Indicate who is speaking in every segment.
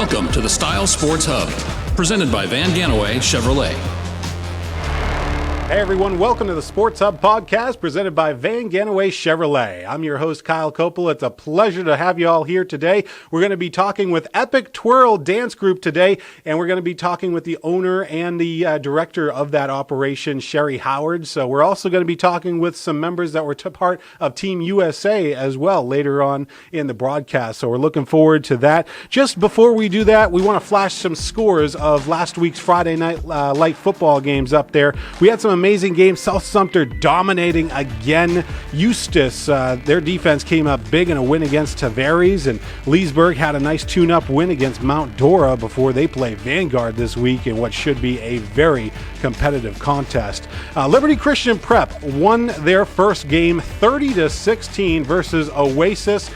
Speaker 1: Welcome to the Style Sports Hub, presented by Vann Gannaway Chevrolet.
Speaker 2: Hey everyone, welcome to the Sports Hub podcast presented by Vann Gannaway Chevrolet. I'm your host, Kyle Coppola. It's a pleasure to have you all here today. We're going to be talking with Epic Twirl Dance Group today, and we're going to be talking with the owner and the director of that operation, Cheri Howard. So we're also going to be talking with some members that were part of Team USA as well later on in the broadcast. So we're looking forward to that. Just before we do that, we want to flash some scores of last week's Friday night light football games up there. We had some amazing games. South Sumter dominating again. Eustis, their defense came up big in a win against Tavares, and Leesburg had a nice tune-up win against Mount Dora before they play Vanguard this week in what should be a very competitive contest. Liberty Christian Prep won their first game 30-16 versus Oasis.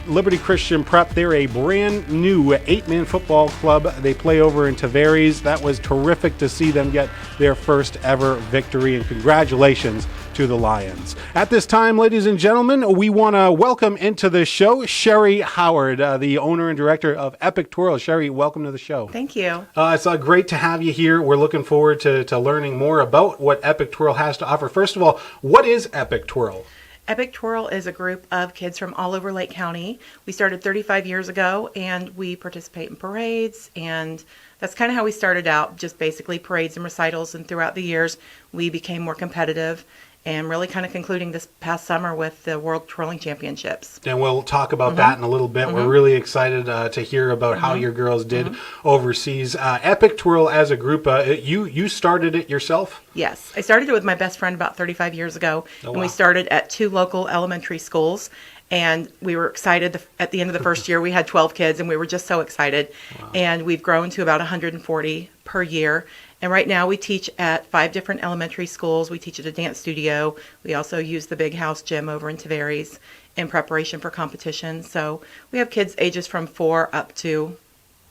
Speaker 2: Liberty Christian Prep, they're a brand new 8-man football club. They play over in Tavares. That was terrific to see them get their first ever victory, and congratulations to the Lions. At this time, ladies and gentlemen, we want to welcome into the show Cheri Howard, the owner and director of Epic Twirl. Cheri, welcome to the show.
Speaker 3: Thank you.
Speaker 2: It's great to have you here. We're looking forward to learning more about what Epic Twirl has to offer. First of all, what is Epic Twirl?
Speaker 3: Epic Twirl is a group of kids from all over Lake County. We started 35 years ago, and we participate in parades, and that's kind of how we started out, just basically parades and recitals, and throughout the years, we became more competitive, and really kind of concluding this past summer with the World Twirling Championships.
Speaker 2: And we'll talk about that in a little bit. We're really excited to hear about how your girls did overseas. Epic Twirl as a group, you started it yourself?
Speaker 3: Yes. I started it with my best friend about 35 years ago, and we started at 2 local elementary schools. And we were excited. At the end of the first year, we had 12 kids, and we were just so excited. Wow. And we've grown to about 140 per year. And right now we teach at 5 different elementary schools. We teach at a dance studio. We also use the big house gym over in Tavares in preparation for competition. So we have kids ages from 4 up to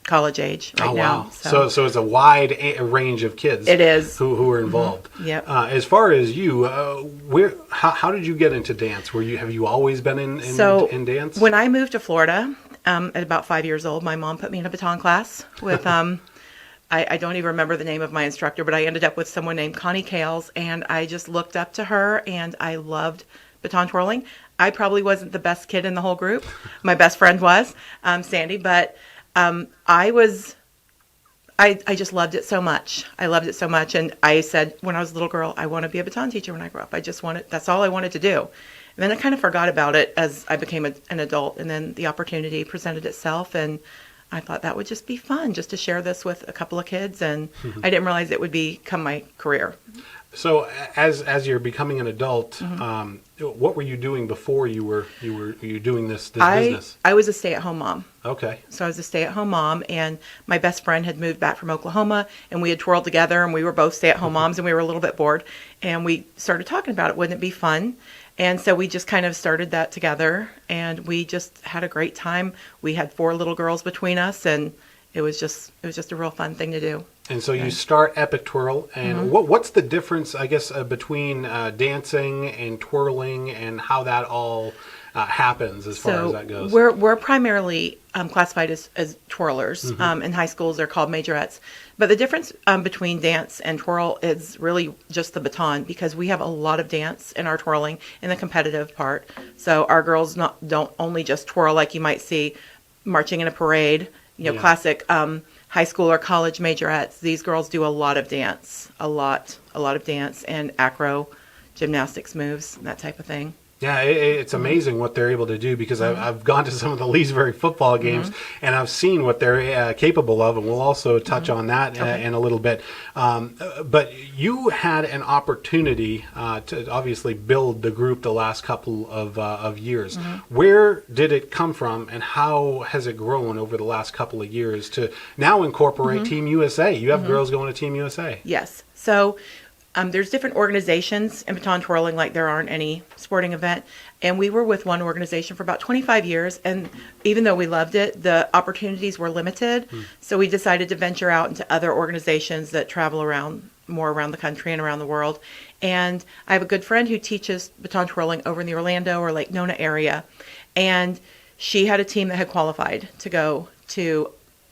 Speaker 3: college age right now.
Speaker 2: Wow. So it's a wide range of kids.
Speaker 3: It is.
Speaker 2: Who are involved.
Speaker 3: Yep.
Speaker 2: As far as you, how did you get into dance? Have you always been in dance?
Speaker 3: When I moved to Florida at about 5 years old, my mom put me in a baton class with I don't even remember the name of my instructor, but I ended up with someone named Connie Kales, and I just looked up to her, and I loved baton twirling. I probably wasn't the best kid in the whole group. My best friend was Sandy, but I just loved it so much. I loved it so much. And I said, when I was a little girl, I want to be a baton teacher when I grow up. That's all I wanted to do. And then I kind of forgot about it as I became an adult. And then the opportunity presented itself. And I thought that would just be fun, just to share this with a couple of kids. And I didn't realize it would become my career.
Speaker 2: So as you're becoming an adult, what were you doing before you were doing this business?
Speaker 3: I was a stay-at-home mom.
Speaker 2: Okay.
Speaker 3: So I was a stay-at-home mom, and my best friend had moved back from Oklahoma, and we had twirled together, and we were both stay-at-home moms, and we were a little bit bored, and we started talking about it. Wouldn't it be fun? And so we just kind of started that together, and we just had a great time. We had 4 little girls between us, and it was just a real fun thing to do.
Speaker 2: And so you start Epic Twirl, and what's the difference, I guess, between dancing and twirling, and how that all happens as far as that goes?
Speaker 3: We're primarily classified as twirlers. In high schools, they're called majorettes. But the difference between dance and twirl is really just the baton, because we have a lot of dance in our twirling in the competitive part. So our girls don't only just twirl like you might see marching in a parade, classic high school or college majorettes. These girls do a lot of dance, a lot of dance and acro, gymnastics moves, and that type of thing.
Speaker 2: Yeah, it's amazing what they're able to do, because I've gone to some of the Leesburg football games, and I've seen what they're capable of, and we'll also touch on that in a little bit. But you had an opportunity to obviously build the group the last couple of years. Where did it come from, and how has it grown over the last couple of years to now incorporate Team USA? You have girls going to Team USA.
Speaker 3: Yes. So there's different organizations in baton twirling, like there aren't any sporting event. And we were with one organization for about 25 years. And even though we loved it, the opportunities were limited. So we decided to venture out into other organizations that travel more around the country and around the world. And I have a good friend who teaches baton twirling over in the Orlando or Lake Nona area. And she had a team that had qualified to go to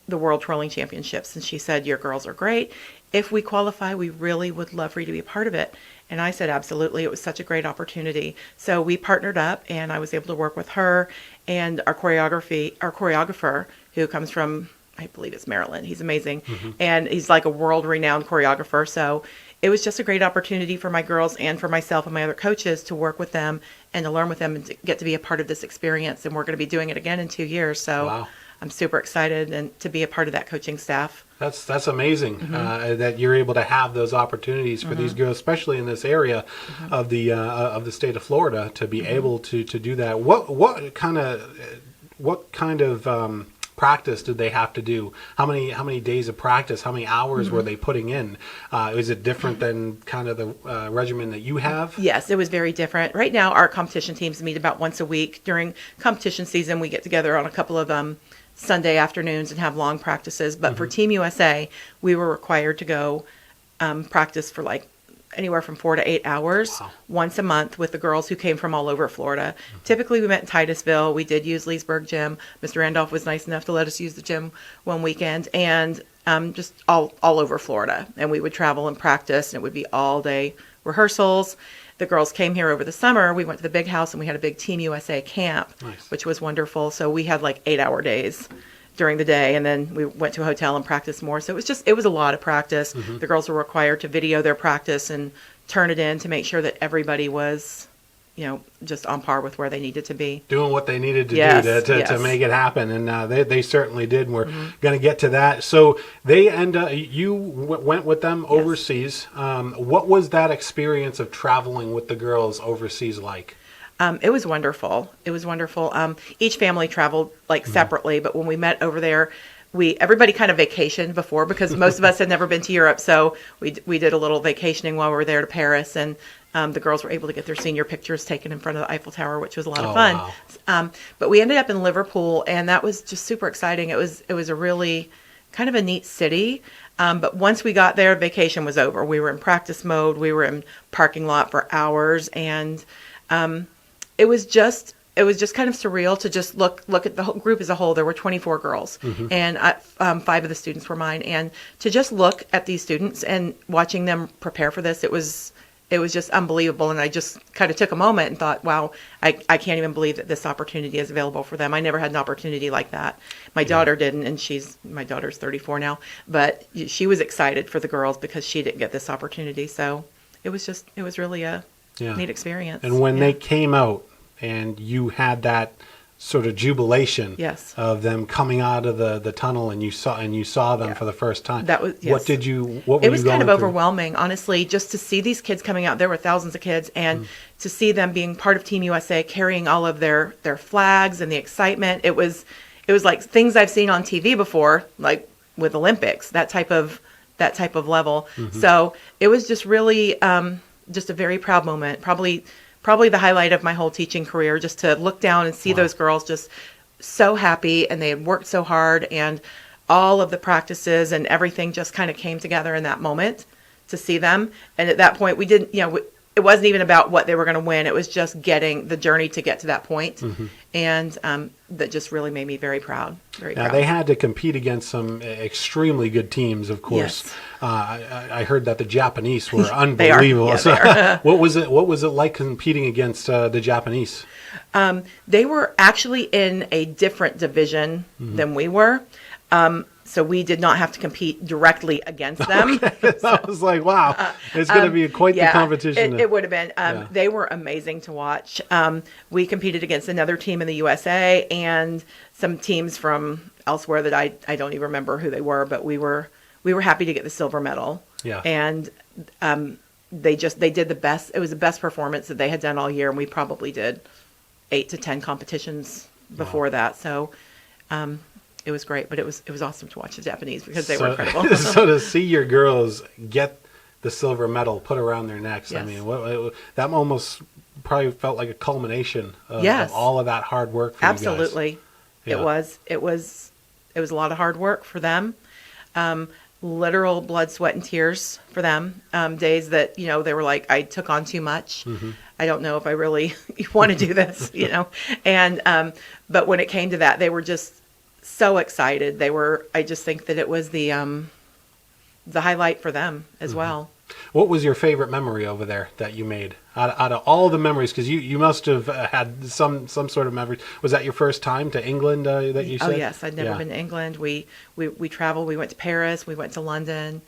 Speaker 3: the World Twirling Championships. And she said, your girls are great. If we qualify, we really would love for you to be a part of it. And I said, absolutely. It was such a great opportunity. So we partnered up, and I was able to work with her and our choreographer, who comes from, I believe it's Maryland. He's amazing. And he's like a world-renowned choreographer. So it was just a great opportunity for my girls and for myself and my other coaches to work with them and to learn with them and to get to be a part of this experience. And we're going to be doing it again in 2 years. So
Speaker 2: wow.
Speaker 3: I'm super excited and to be a part of that coaching staff.
Speaker 2: That's amazing that you're able to have those opportunities for these girls, especially in this area of the state of Florida, to be able to do that. What kind of practice did they have to do? How many days of practice? How many hours were they putting in? Is it different than kind of the regimen that you have?
Speaker 3: Yes, it was very different. Right now, our competition teams meet about once a week. During competition season, we get together on a couple of Sunday afternoons and have long practices. But for Team USA, we were required to go practice for like anywhere from 4 to 8 hours once a month with the girls who came from all over Florida. Typically, we met in Titusville. We did use Leesburg gym. Mr. Randolph was nice enough to let us use the gym one weekend, and just all over Florida. And we would travel and practice, and it would be all day rehearsals. The girls came here over the summer. We went to the big house, and we had a big Team USA camp, which was wonderful. So we had like 8-hour days during the day, and then we went to a hotel and practiced more. So it was a lot of practice. The girls were required to video their practice and turn it in to make sure that everybody was, just on par with where they needed to be. Doing
Speaker 2: what they needed to do to make it happen. And they certainly did. And we're going to get to that. So you went with them overseas. What was that experience of traveling with the girls overseas like?
Speaker 3: It was wonderful. Each family traveled separately, but when we met over there, everybody kind of vacationed before because most of us had never been to Europe. So we did a little vacationing while we were there to Paris, and the girls were able to get their senior pictures taken in front of the Eiffel Tower, which was a lot of fun. Wow. But we ended up in Liverpool, and that was just super exciting. It was a really kind of a neat city. But once we got there, vacation was over. We were in practice mode. We were in parking lot for hours, and it was just kind of surreal to just look at the whole group as a whole. There were 24 girls, and 5 of the students were mine. And to just look at these students and watching them prepare for this, it was just unbelievable. And I just kind of took a moment and thought, wow, I can't even believe that this opportunity is available for them. I never had an opportunity like that. My daughter didn't, and my daughter's 34 now, but she was excited for the girls because she didn't get this opportunity. So it was really a neat experience.
Speaker 2: And when they came out and you had that sort of jubilation of them coming out of the tunnel, and you saw them for the first time. That was
Speaker 3: It was kind of overwhelming, honestly, just to see these kids coming out. There were thousands of kids, and to see them being part of Team USA, carrying all of their flags and the excitement. It was like things I've seen on TV before, like with Olympics, that type of level. So it was just really just a very proud moment. Probably the highlight of my whole teaching career, just to look down and see those girls just so happy, and they had worked so hard, and all of the practices and everything just kind of came together in that moment to see them. And at that point, we didn't, it wasn't even about what they were going to win. It was just getting the journey to get to that point. And that just really made me very proud. Now,
Speaker 2: they had to compete against some extremely good teams, of course. Yes. I heard that the Japanese were unbelievable.
Speaker 3: They are.
Speaker 2: What was it like competing against the Japanese?
Speaker 3: They were actually in a different division than we were. So we did not have to compete directly against them.
Speaker 2: I was like, wow, it's going to be quite the competition.
Speaker 3: It would have been. They were amazing to watch. We competed against another team in the USA and some teams from elsewhere that I don't even remember who they were, but we were happy to get the silver medal. Yeah. And they did the best. It was the best performance that they had done all year, and we probably did 8 to 10 competitions before that. So it was great, but it was awesome to watch the Japanese because they were incredible.
Speaker 2: So to see your girls get the silver medal put around their necks, I mean, that almost probably felt like a culmination of all of that hard work for you guys.
Speaker 3: Absolutely. It was a lot of hard work for them. Literal blood, sweat, and tears for them. Days that, they were like, I took on too much. I don't know if I really want to do this, And, but when it came to that, they were just so excited. I just think that it was the highlight for them as well.
Speaker 2: What was your favorite memory over there that you made out of all the memories? Because you must have had some sort of memory. Was that your first time to England that you said?
Speaker 3: Oh yes, I'd never been to England. We traveled. We went to Paris. We went to London,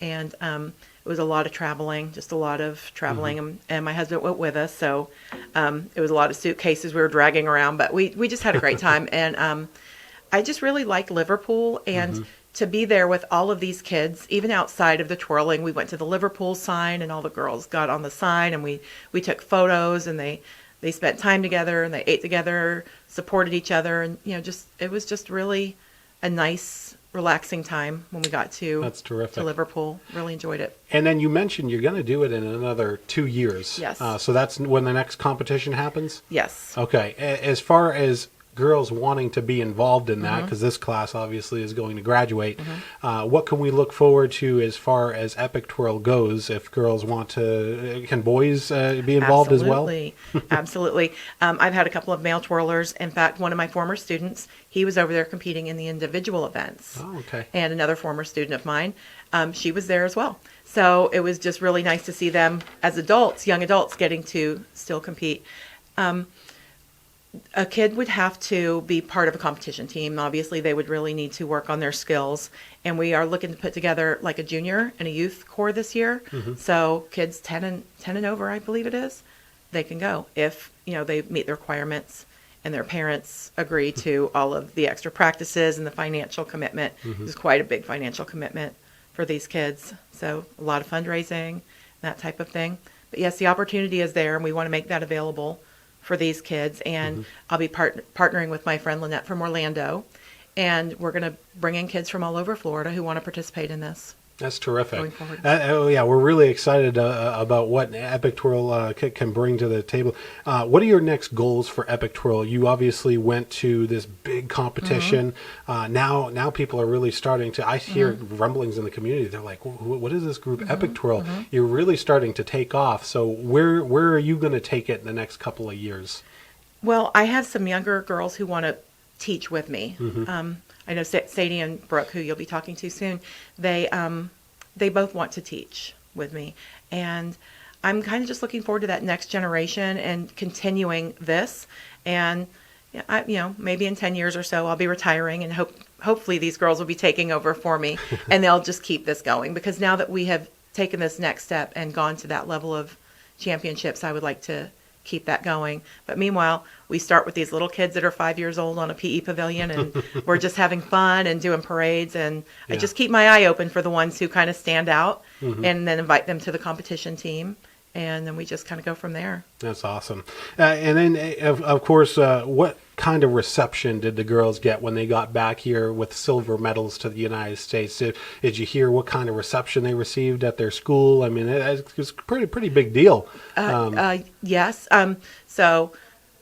Speaker 3: and it was a lot of traveling, just a lot of traveling. And my husband went with us, so it was a lot of suitcases we were dragging around. But we just had a great time, and I just really liked Liverpool and. To be there with all of these kids, even outside of the twirling. We went to the Liverpool sign, and all the girls got on the sign, and we took photos, and they spent time together, and they ate together, supported each other, and it was just really a nice, relaxing time when we got to Liverpool. Really enjoyed it.
Speaker 2: And then you mentioned you're going to do it in another 2 years.
Speaker 3: Yes.
Speaker 2: So that's when the next competition happens?
Speaker 3: Yes.
Speaker 2: Okay. As far as girls wanting to be involved in that, because this class obviously is going to graduate, what can we look forward to as far as Epic Twirl goes? If girls want to, can boys be involved as well?
Speaker 3: Absolutely. I've had a couple of male twirlers. In fact, one of my former students, he was over there competing in the individual events.
Speaker 2: Oh, okay.
Speaker 3: And another former student of mine, she was there as well. So it was just really nice to see them as adults, young adults, getting to still compete. A kid would have to be part of a competition team. Obviously, they would really need to work on their skills. And we are looking to put together like a junior and a youth corps this year. So kids 10 and over, I believe it is, they can go if they meet the requirements and their parents agree to all of the extra practices and the financial commitment. It's quite a big financial commitment for these kids. So a lot of fundraising, that type of thing. But yes, the opportunity is there, and we want to make that available for these kids, and I'll be partnering with my friend Lynette from Orlando, and we're going to bring in kids from all over Florida who want to participate in this.
Speaker 2: That's terrific.
Speaker 3: Going forward.
Speaker 2: We're really excited about what Epic Twirl can bring to the table. What are your next goals for Epic Twirl? You obviously went to this big competition. Now people are really starting to, I hear rumblings in the community. They're like, what is this group, Epic Twirl? You're really starting to take off. So where are you going to take it in the next couple of years?
Speaker 3: Well, I have some younger girls who want to teach with me. I know Sadie and Brooke, who you'll be talking to soon, they both want to teach with me. And I'm kind of just looking forward to that next generation and continuing this. And, maybe in 10 years or so, I'll be retiring, and hopefully these girls will be taking over for me, and they'll just keep this going. Because now that we have taken this next step and gone to that level of championships, I would like to keep that going. But meanwhile, we start with these little kids that are 5 years old on a PE pavilion, and we're just having fun and doing parades, and I just keep my eye open for the ones who kind of stand out, and then invite them to the competition team, and then we just kind of go from there. That's
Speaker 2: awesome. And then of course, what kind of reception did the girls get when they got back here with silver medals to the United States? Did you hear what kind of reception they received at their school? I mean, it was a pretty big deal.
Speaker 3: Yes. So,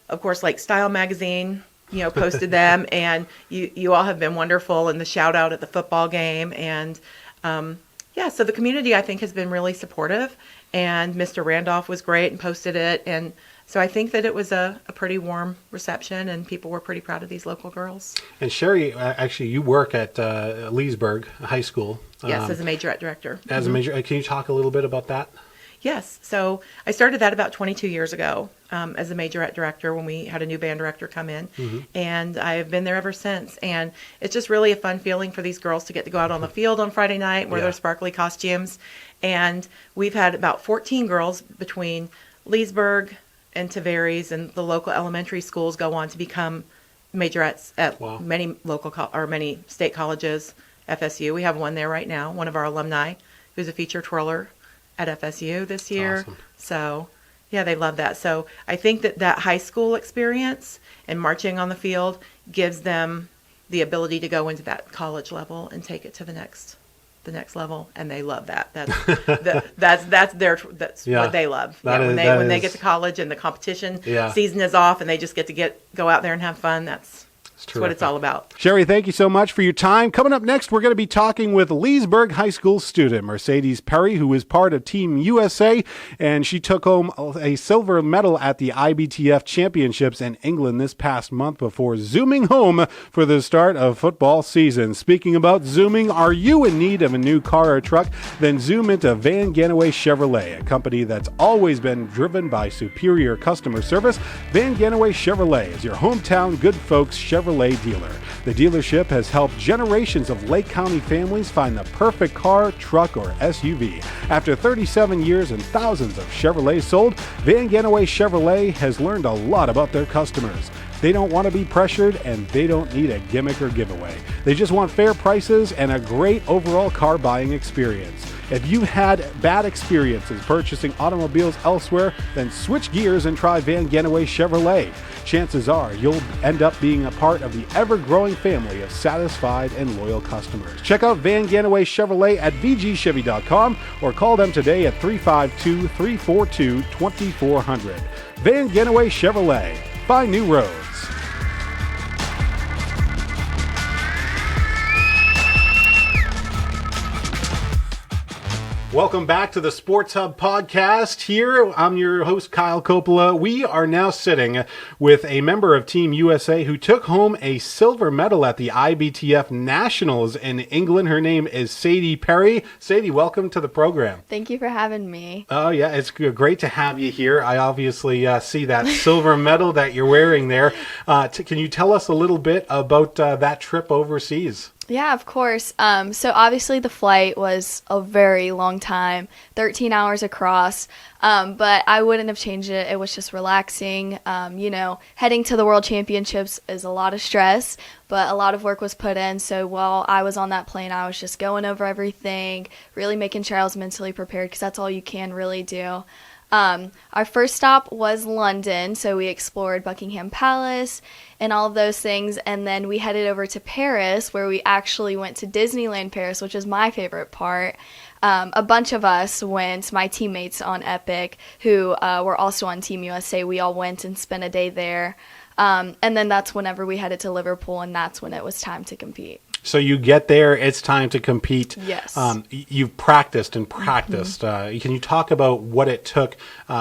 Speaker 3: of course, like Style Magazine, posted them, and you all have been wonderful, and the shout out at the football game. And so the community, I think, has been really supportive, and Mr. Randolph was great and posted it. And so I think that it was a pretty warm reception, and people were pretty proud of these local girls. And
Speaker 2: Cheri, actually, you work at Leesburg High School.
Speaker 3: Yes, as a majorette director.
Speaker 2: As a major, can you talk a little bit about that?
Speaker 3: Yes. So I started that about 22 years ago as a majorette director when we had a new band director come in. And I've been there ever since. And it's just really a fun feeling for these girls to get to go out on the field on Friday night, wear their sparkly costumes. And we've had about 14 girls between Leesburg and Tavares and the local elementary schools go on to become majorettes at many many state colleges. FSU, we have one there right now, one of our alumni who's a feature twirler at FSU this year.
Speaker 2: Awesome.
Speaker 3: So, they love that. So I think that high school experience and marching on the field gives them the ability to go into that college level and take it to the next level, and they love that. That's what they love. When they get to college and the competition season is off, and they just get to go out there and have fun. That's That's what it's all about.
Speaker 2: Cheri, thank you so much for your time. Coming up next, we're going to be talking with Leesburg High School student Sadie Perry, who is part of Team USA, and she took home a silver medal at the IBTF Championships in England this past month before zooming home for the start of football season. Speaking about zooming, are you in need of a new car or truck? Then zoom into Vann Gannaway Chevrolet, a company that's always been driven by superior customer service. Vann Gannaway Chevrolet is your hometown good folks Chevrolet dealer. The dealership has helped generations of Lake County families find the perfect car, truck, or SUV. After 37 years and thousands of Chevrolets sold, Vann Gannaway Chevrolet has learned a lot about their customers. They don't want to be pressured, and they don't need a gimmick or giveaway. They just want fair prices and a great overall car buying experience. If you've had bad experiences purchasing automobiles elsewhere, then switch gears and try Vann Gannaway Chevrolet. Chances are you'll end up being a part of the ever-growing family of satisfied and loyal customers. Check out Vann Gannaway Chevrolet at vgchevy.com or call them today at 352-342-2400. Vann Gannaway Chevrolet. Find new roads. Welcome back to the Sports Hub podcast. Here, I'm your host, Kyle Coppola. We are now sitting with a member of Team USA who took home a silver medal at the IBTF Nationals in England. Her name is Sadie Perry. Sadie, welcome to the program.
Speaker 4: Thank you for having me.
Speaker 2: Oh, yeah, it's great to have you here. I obviously see that silver medal that you're wearing there. Can you tell us a little bit about that trip overseas?
Speaker 4: Yeah, of course. So obviously the flight was a very long time, 13 hours across, but I wouldn't have changed it. It was just relaxing. Heading to the World Championships is a lot of stress, but a lot of work was put in. So while I was on that plane, I was just going over everything, really making sure I was mentally prepared because that's all you can really do. Our first stop was London, so we explored Buckingham Palace and all of those things, and then we headed over to Paris, where we actually went to Disneyland Paris, which is my favorite part. A bunch of us went, my teammates on Epic, who were also on Team USA, we all went and spent a day there, and then that's whenever we headed to Liverpool, and that's when it was time to compete.
Speaker 2: So you get there, it's time to compete.
Speaker 4: Yes.
Speaker 2: You've practiced and practiced. Can you talk about what it took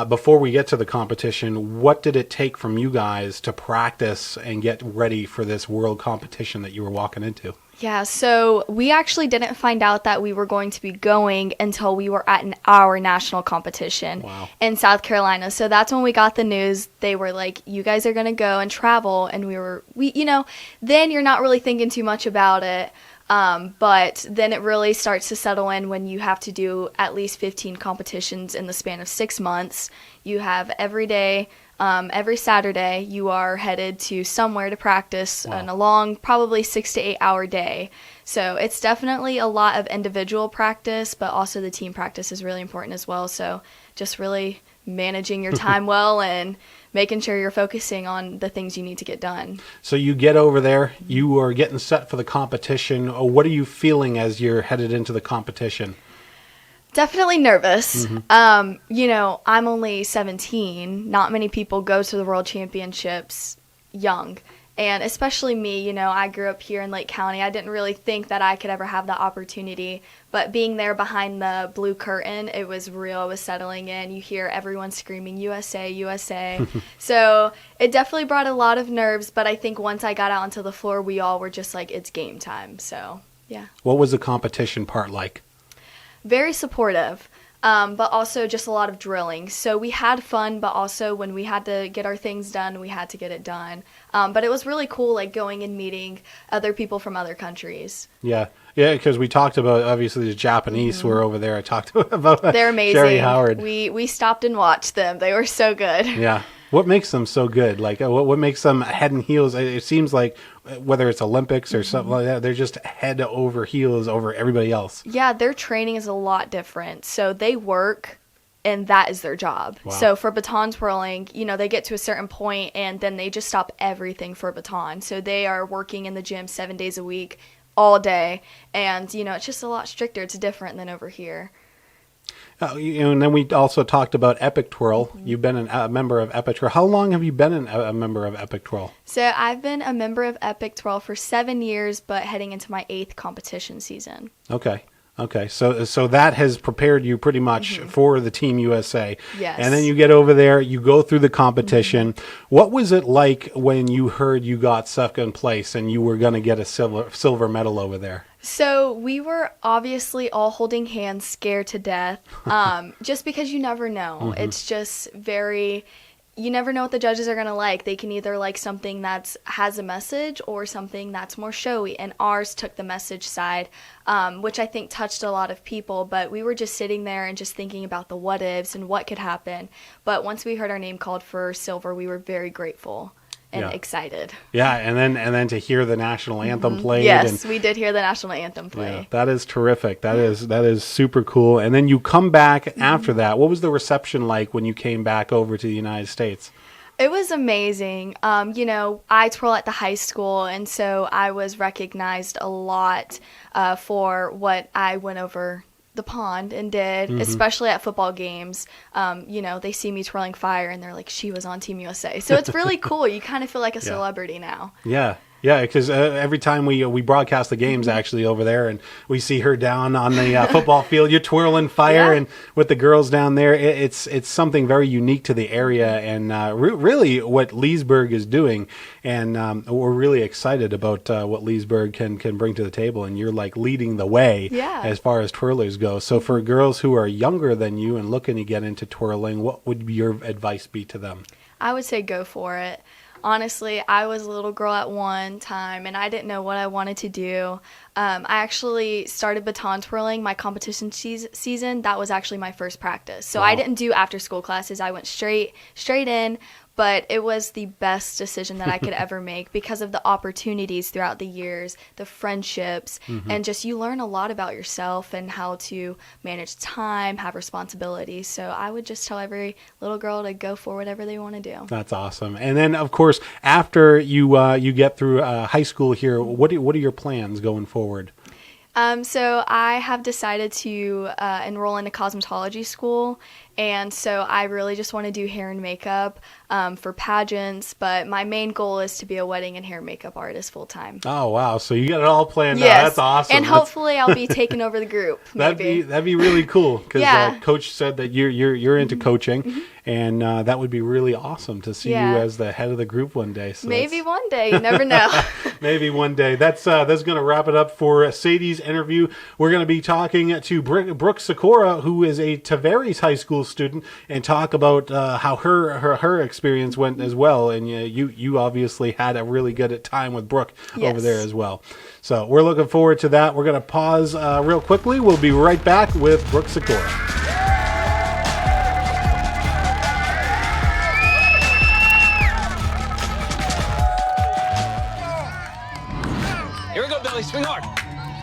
Speaker 2: before we get to the competition? What did it take from you guys to practice and get ready for this world competition that you were walking into?
Speaker 4: Yeah, so we actually didn't find out that we were going to be going until we were at our national competition in South Carolina. So that's when we got the news. They were like, you guys are going to go and travel. And then you're not really thinking too much about it. But then it really starts to settle in when you have to do at least 15 competitions in the span of 6 months. You have every day. Every Saturday, you are headed to somewhere to practice on a long, probably 6 to 8 hour day. So it's definitely a lot of individual practice, but also the team practice is really important as well. So just really managing your time well and making sure you're focusing on the things you need to get done.
Speaker 2: So you get over there, you are getting set for the competition. What are you feeling as you're headed into the competition?
Speaker 4: Definitely nervous. I'm only 17. Not many people go to the World Championships young. And especially me, I grew up here in Lake County. I didn't really think that I could ever have the opportunity. But being there behind the blue curtain, it was real. It was settling in. You hear everyone screaming, USA, USA. So it definitely brought a lot of nerves. But I think once I got out onto the floor, we all were just like, it's game time. So, yeah.
Speaker 2: What was the competition part like?
Speaker 4: Very supportive, but also just a lot of drilling. So we had fun, but also when we had to get our things done, we had to get it done. But it was really cool, like going and meeting other people from other countries. Yeah,
Speaker 2: because we talked about, obviously, the Japanese were over there. I talked about
Speaker 4: They're amazing.
Speaker 2: Cheri Howard.
Speaker 4: We stopped and watched them. They were so good.
Speaker 2: Yeah. What makes them so good? Like, what makes them head and heels? It seems like whether it's Olympics or something like that, they're just head over heels over everybody else.
Speaker 4: Yeah, their training is a lot different. So they work, and that is their job.
Speaker 2: Wow.
Speaker 4: So for baton twirling, they get to a certain point, and then they just stop everything for baton. So they are working in the gym 7 days a week, all day. And, it's just a lot stricter. It's different than over here.
Speaker 2: And then we also talked about Epic Twirl. You've been a member of Epic Twirl. How long have you been a member of Epic Twirl?
Speaker 4: So I've been a member of Epic Twirl for 7 years, but heading into my 8th competition season.
Speaker 2: Okay. So that has prepared you pretty much for the Team USA.
Speaker 4: Yes.
Speaker 2: And then you get over there, you go through the competition. What was it like when you heard you got second place and you were going to get a silver medal over there?
Speaker 4: So we were obviously all holding hands, scared to death, just because you never know. It's just you never know what the judges are going to like. They can either like something that has a message or something that's more showy. And ours took the message side, which I think touched a lot of people. But we were just sitting there and just thinking about the what ifs and what could happen. But once we heard our name called for silver, we were very grateful and excited.
Speaker 2: Yeah, and then to hear the national anthem played.
Speaker 4: Yes, we did hear the national anthem play.
Speaker 2: Yeah, that is terrific. That is super cool. And then you come back after that. What was the reception like when you came back over to the United States?
Speaker 4: It was amazing. I twirl at the high school, and so I was recognized a lot for what I went over the pond and did, especially at football games. They see me twirling fire and they're like, she was on Team USA. So it's really cool. You kind of feel like a celebrity now.
Speaker 2: Yeah, because every time we broadcast the games actually over there, and we see her down on the football field, you're twirling fire, and with the girls down there, it's something very unique to the area, and really what Leesburg is doing, and we're really excited about what Leesburg can bring to the table, and you're like leading the way as far as twirlers go. So for girls who are younger than you and looking to get into twirling, what would your advice be to them?
Speaker 4: I would say go for it. Honestly, I was a little girl at one time, and I didn't know what I wanted to do. I actually started baton twirling my competition season. That was actually my first practice. So I didn't do after-school classes. I went straight in, but it was the best decision that I could ever make because of the opportunities throughout the years, the friendships, and just you learn a lot about yourself and how to manage time, have responsibilities. So I would just tell every little girl to go for whatever they want to do.
Speaker 2: That's awesome. And then, of course, after you get through high school here, what are your plans going forward?
Speaker 4: So I have decided to enroll in a cosmetology school, and so I really just want to do hair and makeup for pageants, but my main goal is to be a wedding and hair and makeup artist full time. Oh,
Speaker 2: wow. So you got it all planned out. That's awesome.
Speaker 4: And hopefully I'll be taking over the group. Maybe.
Speaker 2: That'd be really cool, because Coach said that you're into coaching, and that would be really awesome to see you as the head of the group one day. So
Speaker 4: maybe one day. You never know.
Speaker 2: Maybe one day. That's going to wrap it up for Sadie's interview. We're going to be talking to Brooke Sikora, who is a Tavares High School student, and talk about how her experience went as well. And you obviously had a really good time with Brooke over there as well. So we're looking forward to that. We're going to pause real quickly. We'll be right back with Brooke Sikora.
Speaker 5: Here we go, Billy. Swing hard.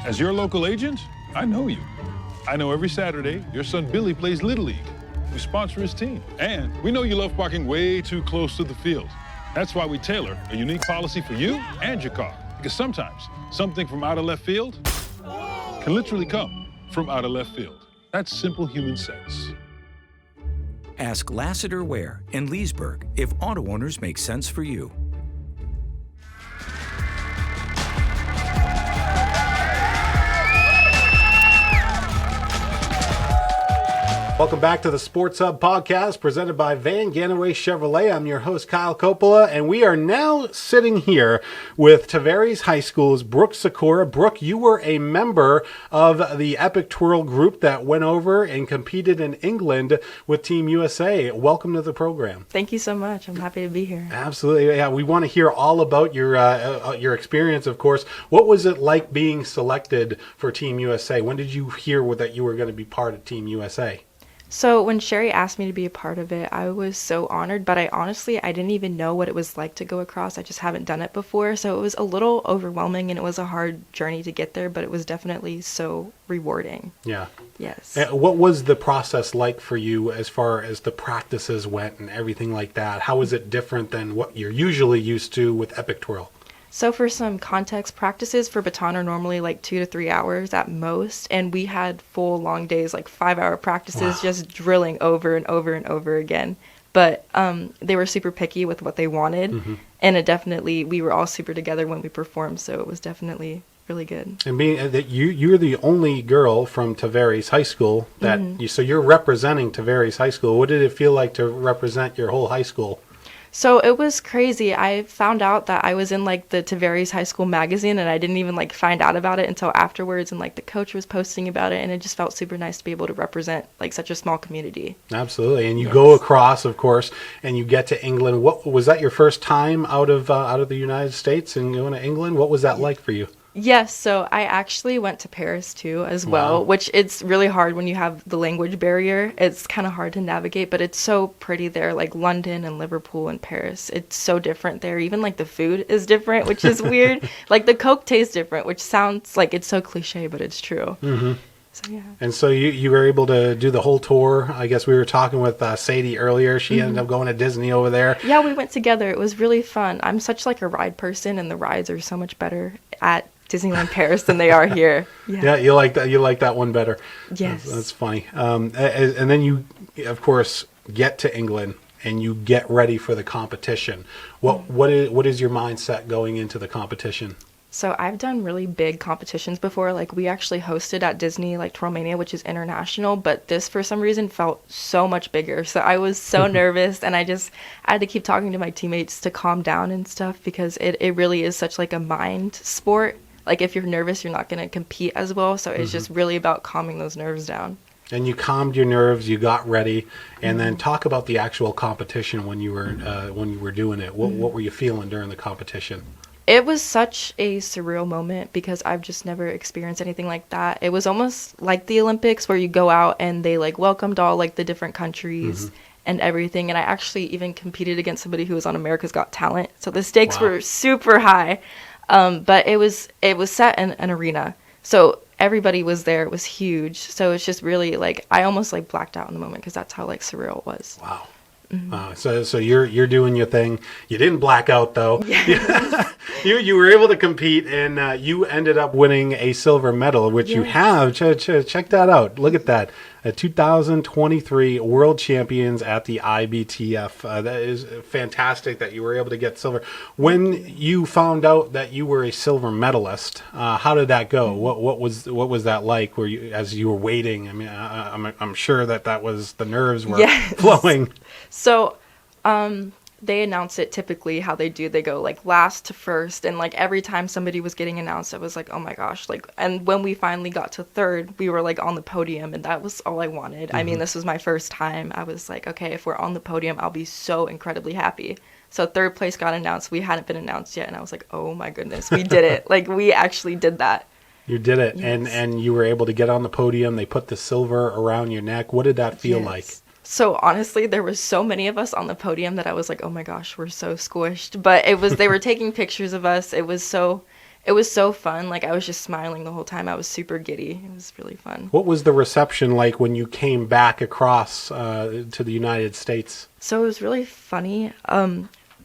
Speaker 6: As your local agent, I know you. I know every Saturday your son Billy plays Little League. We sponsor his team. And we know you love parking way too close to the field. That's why we tailor a unique policy for you and your car. Because sometimes something from out of left field can literally come from out of left field. That's simple human sense.
Speaker 7: Ask Lassiter Ware in Leesburg if auto owners make sense for you.
Speaker 2: Welcome back to the SportsHub podcast presented by Vann Gannaway Chevrolet. I'm your host, Kyle Coppola, and we are now sitting here with Tavares High School's Brooke Sikora. Brooke, you were a member of the Epic Twirl group that went over and competed in England with Team USA. Welcome to the program.
Speaker 8: Thank you so much. I'm happy to be here.
Speaker 2: Absolutely. Yeah, we want to hear all about your experience, of course. What was it like being selected for Team USA? When did you hear that you were going to be part of Team USA?
Speaker 8: So when Cheri asked me to be a part of it, I was so honored, but I didn't even know what it was like to go across. I just haven't done it before, so it was a little overwhelming, and it was a hard journey to get there, but it was definitely so rewarding.
Speaker 2: Yeah.
Speaker 8: Yes.
Speaker 2: What was the process like for you as far as the practices went and everything like that? How was it different than what you're usually used to with Epic Twirl?
Speaker 8: So for some context, practices for baton are normally like 2 to 3 hours at most, and we had full long days, like 5-hour practices, just drilling over and over and over again. But they were super picky with what they wanted, and we were all super together when we performed, so it was definitely really good.
Speaker 2: And being that you're the only girl from Tavares High School that so you're representing Tavares High School. What did it feel like to represent your whole high school?
Speaker 8: So it was crazy. I found out that I was in like the Tavares High School magazine, and I didn't even like find out about it until afterwards, and like the coach was posting about it, and it just felt super nice to be able to represent like such a small community. Absolutely.
Speaker 2: And you go across, of course, and you get to England. What was that, your first time out of the United States and going to England? What was that like for you?
Speaker 8: Yes, so I actually went to Paris too as well, which it's really hard when you have the language barrier. It's kind of hard to navigate, but it's so pretty there, like London and Liverpool and Paris. It's so different there. Even like the food is different, which is weird. Like the Coke tastes different, which sounds like it's so cliche, but it's true. So, yeah.
Speaker 2: And so you were able to do the whole tour. I guess we were talking with Sadie earlier. She ended up going to Disney over there.
Speaker 8: Yeah, we went together. It was really fun. I'm such like a ride person, and the rides are so much better at Disneyland Paris than they are here.
Speaker 2: Yeah, you like that. You like that one better.
Speaker 8: Yes,
Speaker 2: that's funny. And then you, of course, get to England and you get ready for the competition. What is your mindset going into the competition?
Speaker 8: So I've done really big competitions before. Like we actually hosted at Disney, like Twirlmania, which is international, but this for some reason felt so much bigger. So I was so nervous, and I had to keep talking to my teammates to calm down and stuff, because it really is such like a mind sport. Like if you're nervous, you're not going to compete as well. So it's just really about calming those nerves down.
Speaker 2: And you calmed your nerves, you got ready, and then talk about the actual competition when you were doing it. What were you feeling during the competition?
Speaker 8: It was such a surreal moment because I've just never experienced anything like that. It was almost like the Olympics where you go out and they like welcomed all like the different countries and everything. And I actually even competed against somebody who was on America's Got Talent. So the stakes were super high. But it was set in an arena, so everybody was there. It was huge, so it's just really like I almost like blacked out in the moment because that's how like surreal it was.
Speaker 2: Wow. So you're doing your thing. You didn't black out though.
Speaker 8: Yeah.
Speaker 2: you were able to compete, and you ended up winning a silver medal, which you have. Check that out. Look at that. 2023 World Champions at the IBTF. That is fantastic that you were able to get silver. When you found out that you were a silver medalist, how did that go? What was that like? Were you, as you were waiting? I mean, I'm sure that was, the nerves were flowing.
Speaker 8: So, they announce it typically how they do. They go like last to first, and like every time somebody was getting announced, I was like, oh my gosh, like, and when we finally got to third, we were like on the podium, and that was all I wanted. I mean, this was my first time. I was like, okay, if we're on the podium, I'll be so incredibly happy. So third place got announced. We hadn't been announced yet, and I was like, oh my goodness, we did it. Like we actually did that.
Speaker 2: You did it.
Speaker 8: Yes.
Speaker 2: And you were able to get on the podium. They put the silver around your neck. What did that feel like?
Speaker 8: So honestly, there was so many of us on the podium that I was like, oh my gosh, we're so squished. But they were taking pictures of us. It was so fun. Like I was just smiling the whole time. I was super giddy. It was really fun.
Speaker 2: What was the reception like when you came back across to the United States?
Speaker 8: So it was really funny.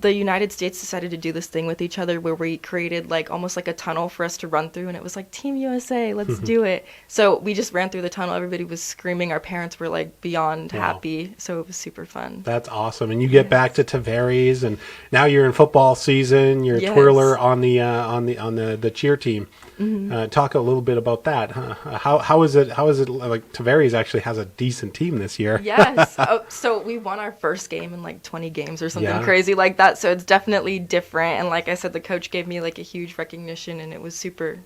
Speaker 8: The United States decided to do this thing with each other where we created like almost like a tunnel for us to run through, and it was like Team USA, let's do it. So we just ran through the tunnel. Everybody was screaming. Our parents were like beyond happy. So it was super fun.
Speaker 2: That's awesome. And you get back to Tavares, and now you're in football season. You're a twirler on the cheer team. Talk a little bit about that. How is it? Like Tavares actually has a decent team this year.
Speaker 8: Yes. So we won our first game in like 20 games or something crazy like that. So it's definitely different. And like I said, the coach gave me like a huge recognition, and it was super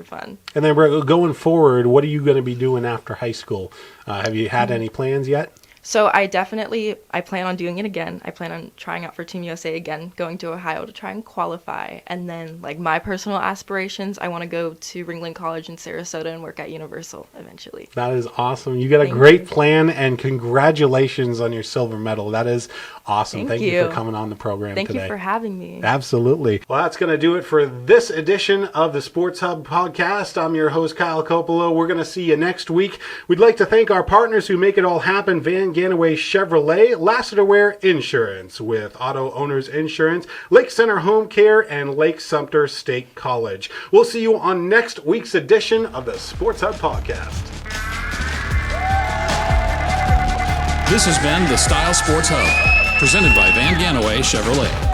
Speaker 8: fun. And
Speaker 2: then going forward, what are you going to be doing after high school? Have you had any plans yet?
Speaker 8: So I plan on doing it again. I plan on trying out for Team USA again, going to Ohio to try and qualify. And then like my personal aspirations, I want to go to Ringling College in Sarasota and work at Universal eventually.
Speaker 2: That is awesome. You got a great plan, and congratulations on your silver medal. That is awesome. Thank you for coming on the program today.
Speaker 8: Thank you for having me.
Speaker 2: Absolutely. Well, that's going to do it for this edition of the Sports Hub podcast. I'm your host, Kyle Coppola. We're going to see you next week. We'd like to thank our partners who make it all happen, Vann Gannaway Chevrolet, Lassiter Ware Insurance with Auto Owners Insurance, Lake Center Home Care, and Lake Sumter State College. We'll see you on next week's edition of the Sports Hub Podcast.
Speaker 1: This has been the Style Sports Hub, presented by Vann Gannaway Chevrolet.